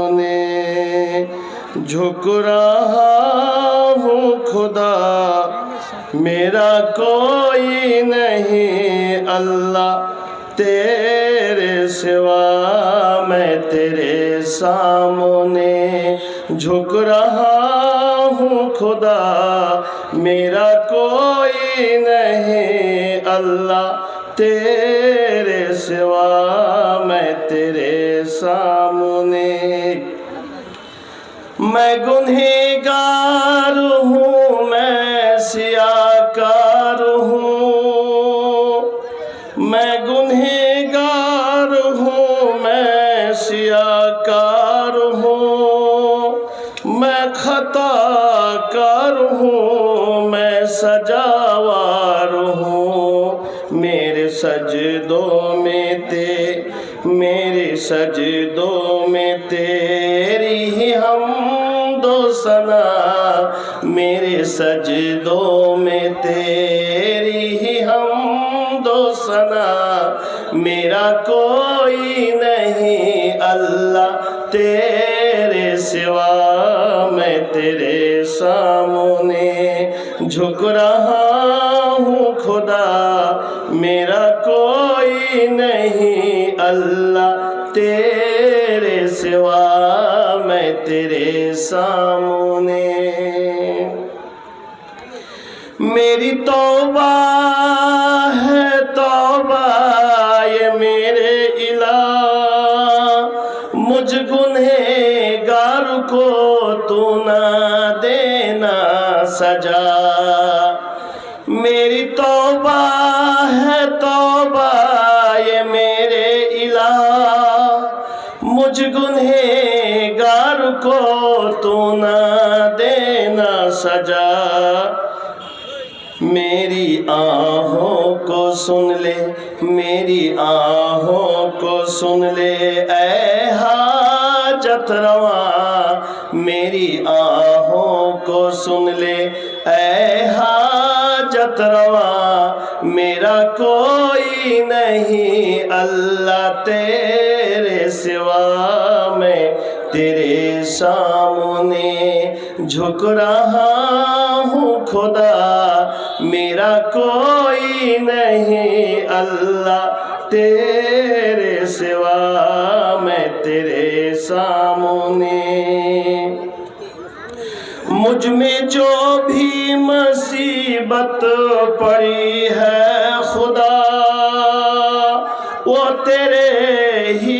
सामने झुक रहा हूँ खुदा, मेरा कोई नहीं अल्लाह तेरे सिवा। मैं तेरे सामने झुक रहा हूँ खुदा, मेरा कोई नहीं अल्लाह तेरे सिवा। मैं तेरे सामने, मैं गुनहगार हूँ, मैं सियाकार हूँ। मैं गुनहगार हूँ, मैं सियाकार हूँ। मैं खताकार हूँ, मैं सजावार हूँ। मेरे सजदों में तेरी ही हमदो सना। मेरे सजदों में तेरी ही हमदो सना। मेरा कोई नहीं अल्लाह तेरे सिवा। मैं तेरे सामने झुक रहा हूँ खुदा, मेरा कोई नहीं अल्लाह तेरे सिवा। मैं तेरे सामने, मेरी तौबा है तौबा ये मेरे इलाह। मुझ गुनहगार को तू ना देना सजा। मेरी तौबा है तौबा ये मेरे इलाह। मुझ गुनहगार को तू ना देना सजा। मेरी आहों को सुन ले, मेरी आहों को सुन ले ऐ हाजत रवा। मेरी आहों को सुन ले ऐ हाजत रवा। मेरा कोई नहीं अल्लाह तेरे सिवा। मैं तेरे सामने झुक रहा हूँ खुदा, मेरा कोई नहीं अल्लाह तेरे सिवा। मैं तेरे सामने, मुझ में जो भी मुसीबत पड़ी है खुदा, वो तेरे ही